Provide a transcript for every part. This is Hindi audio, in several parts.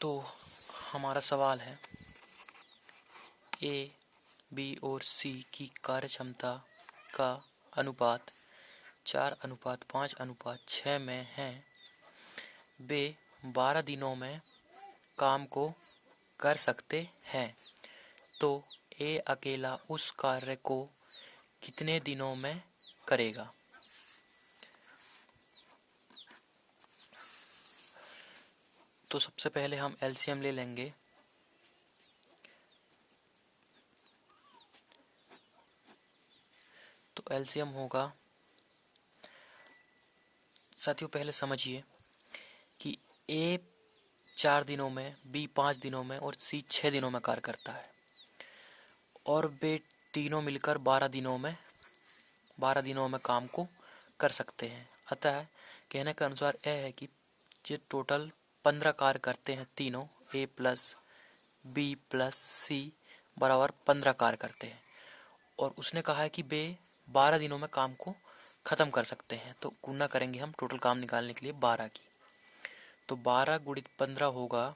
तो हमारा सवाल है ए, बी और सी की कार्यक्षमता का अनुपात 4:5:6 में है। वे 12 दिनों में काम को कर सकते हैं, तो ए अकेला उस कार्य को कितने दिनों में करेगा। तो सबसे पहले हम एलसीएम ले लेंगे। तो एलसीएम होगा, साथियों पहले समझिए कि ए 4 दिनों में, बी 5 दिनों में और सी 6 दिनों में कार्य करता है, और वे तीनों मिलकर 12 दिनों में काम को कर सकते हैं। अतः कहने के अनुसार यह है कि ये टोटल 15 कार्य करते हैं। तीनों ए प्लस बी प्लस सी बराबर 15 कार्य करते हैं, और उसने कहा है कि वे 12 दिनों में काम को ख़त्म कर सकते हैं। तो गुना करेंगे हम टोटल काम निकालने के लिए 12 की। तो 12 गुणित 15 होगा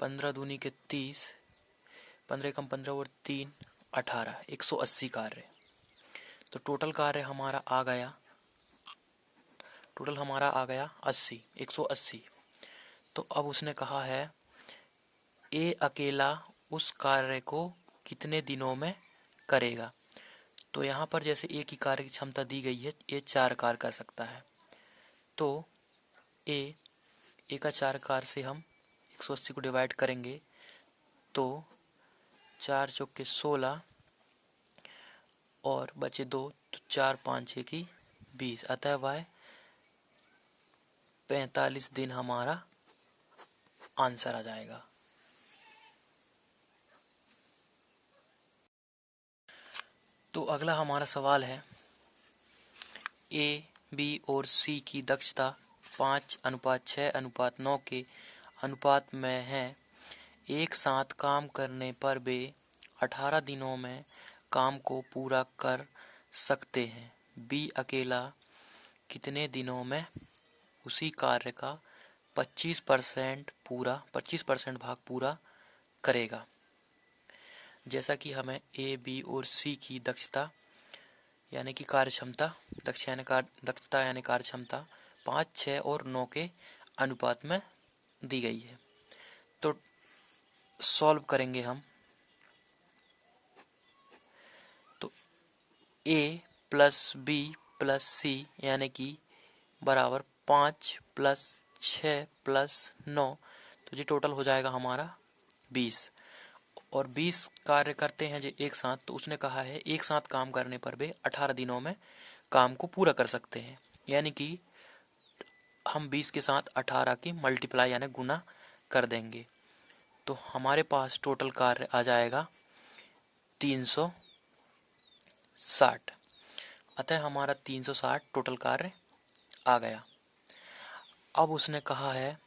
15 दूनी के 30, 15 एकम 15 और 3 18, 180 कार्य। तो टोटल हमारा आ गया 80, 180। तो अब उसने कहा है ए अकेला उस कार्य को कितने दिनों में करेगा। तो यहाँ पर जैसे ए की कार्य क्षमता दी गई है, ए 4 कार्य कर सकता है। तो ए का 4 कार्य से हम 180 को डिवाइड करेंगे तो 4 चौके 16 और बचे 2, तो 4 5 6 की 20। अतः वह 45 दिन हमारा आंसर आ जाएगा। तो अगला हमारा सवाल है ए, बी और सी की दक्षता 5:6:9 के अनुपात में है। एक साथ काम करने पर वे 18 दिनों में काम को पूरा कर सकते हैं। बी अकेला कितने दिनों में उसी कार्य का 25% भाग पूरा करेगा। जैसा कि हमें ए, बी और सी की दक्षता यानी कि कार्यक्षमता, दक्षता यानी कार्यक्षमता 5, 6 और 9 के अनुपात में दी गई है। तो सॉल्व करेंगे हम। तो ए प्लस बी प्लस सी यानी कि बराबर 5 प्लस 6 प्लस 9, तो ये टोटल हो जाएगा हमारा 20। और 20 कार्य करते हैं जो एक साथ, तो उसने कहा है एक साथ काम करने पर वे 18 दिनों में काम को पूरा कर सकते हैं। यानी कि हम 20 के साथ 18 की मल्टीप्लाई यानी गुना कर देंगे, तो हमारे पास टोटल कार्य आ जाएगा 360। अतः हमारा 360 टोटल कार्य आ गया। अब उसने कहा है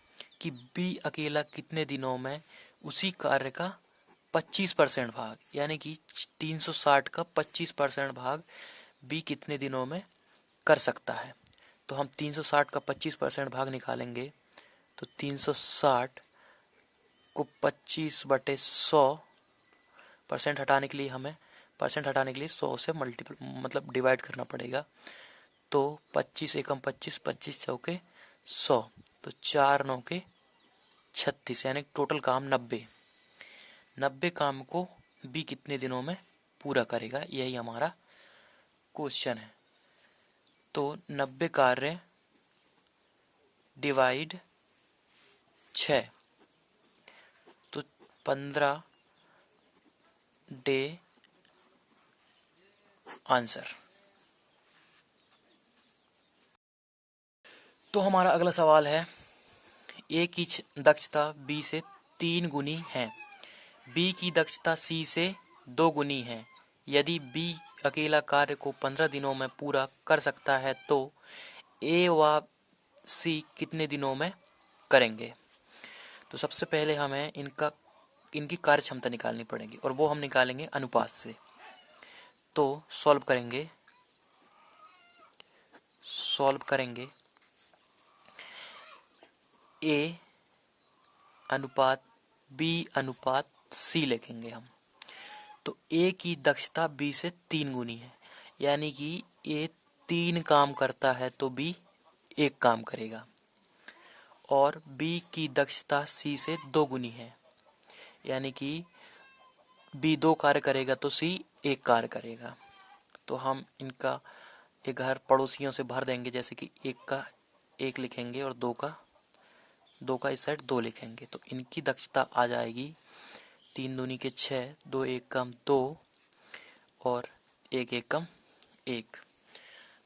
कि बी अकेला कितने दिनों में उसी कार्य का 25% भाग, यानी कि 360 का 25% भाग बी कितने दिनों में कर सकता है। तो हम 360 का 25% भाग निकालेंगे तो 360 को 25/100 हटाने के लिए हमें 100 से डिवाइड करना पड़ेगा। तो 25 एकम 25, 25 चौके 100, तो 4 9 के 36, यानी टोटल काम 90 काम को बी कितने दिनों में पूरा करेगा, यही हमारा क्वेश्चन है। तो 90 कार्य डिवाइड 6, तो 15 डे आंसर। तो हमारा अगला सवाल है ए की दक्षता बी से 3 गुनी है, बी की दक्षता सी से 2 गुनी है। यदि बी अकेला कार्य को 15 दिनों में पूरा कर सकता है, तो ए व सी कितने दिनों में करेंगे। तो सबसे पहले हमें इनकी कार्य क्षमता निकालनी पड़ेगी, और वो हम निकालेंगे अनुपात से। तो सॉल्व करेंगे ए अनुपात बी अनुपात सी लिखेंगे हम। तो ए की दक्षता बी से 3 गुनी है, यानी कि ए 3 काम करता है तो बी 1 काम करेगा। और बी की दक्षता सी से 2 गुनी है, यानी कि बी 2 कार्य करेगा तो सी 1 कार्य करेगा। तो हम इनका एक घर पड़ोसियों से भर देंगे, जैसे कि 1 का 1 लिखेंगे और 2 का इस साइड 2 लिखेंगे। तो इनकी दक्षता आ जाएगी 3 दूनी के 6, 2 1 कम 2 और 1 1 कम 1।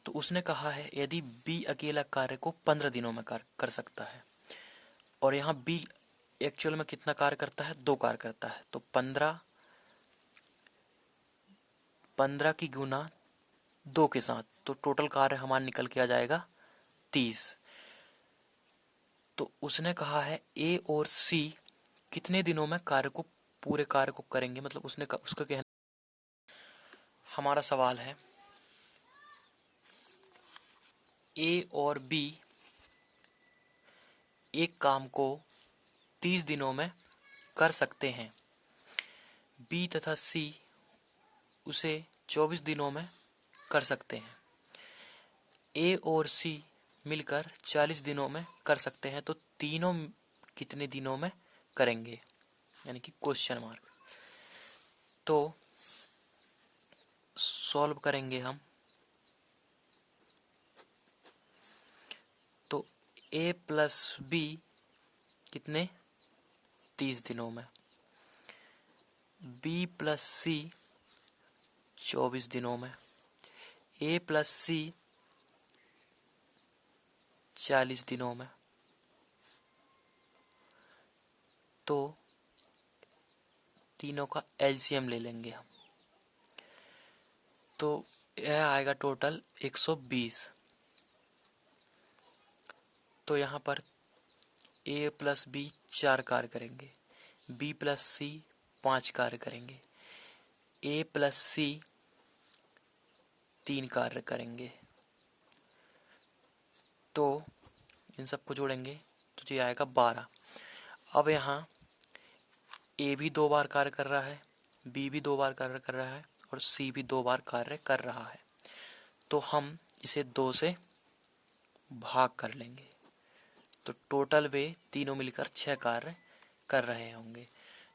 तो उसने कहा है यदि बी अकेला कार्य को 15 दिनों में कर सकता है, और यहाँ बी एक्चुअल में कितना कार्य करता है, 2 कार्य करता है। तो 15 की गुना 2 के साथ, तो टोटल कार्य हमारा निकल के आ जाएगा 30। तो उसने कहा है ए और सी कितने दिनों में पूरे कार्य को करेंगे, मतलब उसका कहना। हमारा सवाल है ए और बी एक काम को 30 दिनों में कर सकते हैं, बी तथा सी उसे 24 दिनों में कर सकते हैं। ए और सी मिलकर 40 दिनों में कर सकते हैं, तो तीनों कितने दिनों में करेंगे, यानी कि क्वेश्चन मार्क। तो सॉल्व करेंगे हम। तो ए प्लस बी कितने 30 दिनों में, बी प्लस सी 24 दिनों में, ए प्लस सी 40 दिनों में। तो तीनों का एलसीएम ले लेंगे हम, तो यह आएगा टोटल 120। तो यहाँ पर ए प्लस बी 4 कार्य करेंगे, बी प्लस सी 5 कार्य करेंगे, ए प्लस सी 3 कार्य करेंगे। तो इन सबको जोड़ेंगे तो ये आएगा 12। अब यहाँ ए भी 2 बार कार्य कर रहा है, बी भी 2 बार कार्य कर रहा है और सी भी 2 बार कार्य कर रहा है। तो हम इसे 2 से भाग कर लेंगे, तो टोटल वे तीनों मिलकर 6 कार्य कर रहे होंगे।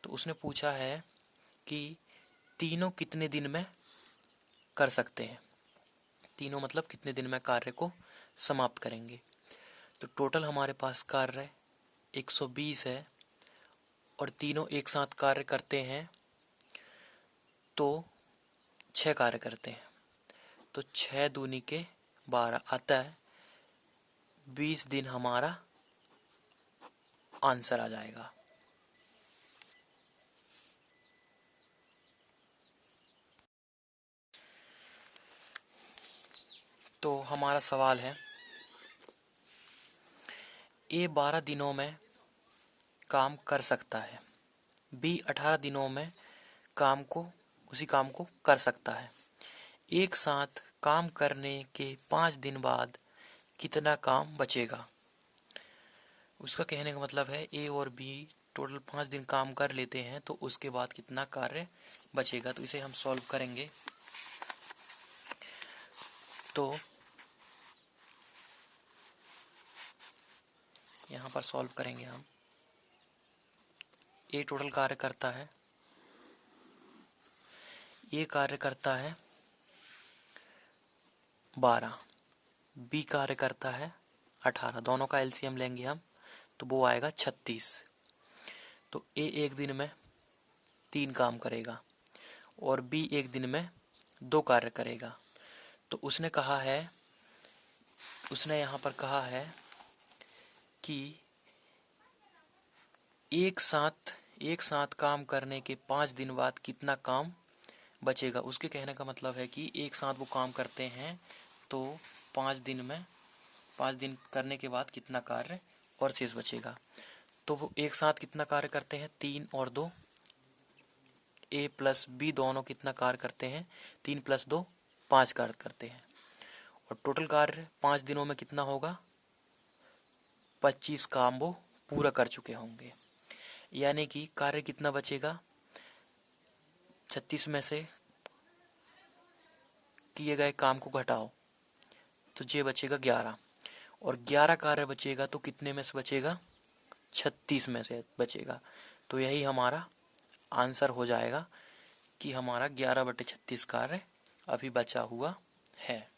तो उसने पूछा है कि तीनों कितने दिन में कर सकते हैं, तीनों मतलब कितने दिन में कार्य को समाप्त करेंगे। तो टोटल हमारे पास कार्य 120 है और तीनों एक साथ कार्य करते हैं तो 6 कार्य करते हैं। तो 6 दूनी के 12 आता है 20 दिन हमारा आंसर आ जाएगा। तो हमारा सवाल है ए 12 दिनों में काम कर सकता है, बी 18 दिनों में उसी काम को कर सकता है। एक साथ काम करने के 5 दिन बाद कितना काम बचेगा। उसका कहने का मतलब है ए और बी टोटल 5 दिन काम कर लेते हैं तो उसके बाद कितना कार्य बचेगा। तो इसे हम सॉल्व करेंगे। तो यहाँ पर सॉल्व करेंगे हम। ए टोटल कार्य करता है, ए कार्य करता है 12, बी कार्य करता है 18, दोनों का एलसीएम लेंगे हम तो वो आएगा 36। तो ए एक दिन में 3 काम करेगा और बी एक दिन में 2 कार्य करेगा। तो उसने यहाँ पर कहा है कि एक साथ काम करने के 5 दिन बाद कितना काम बचेगा। उसके कहने का मतलब है कि एक साथ वो काम करते हैं तो 5 दिन करने के बाद कितना कार्य और शेष बचेगा। तो वो एक साथ कितना कार्य करते हैं, 3 और 2, ए प्लस बी दोनों कितना कार्य करते हैं, 3 + 2 5 कार्य करते हैं। और टोटल कार्य 5 दिनों में कितना होगा, 25 काम वो पूरा कर चुके होंगे। यानी कि कार्य कितना बचेगा, 36 में से किए गए काम को घटाओ तो ये बचेगा 11, और 11 कार्य बचेगा तो कितने में से बचेगा, 36 में से बचेगा। तो यही हमारा आंसर हो जाएगा कि हमारा 11/36 कार्य अभी बचा हुआ है।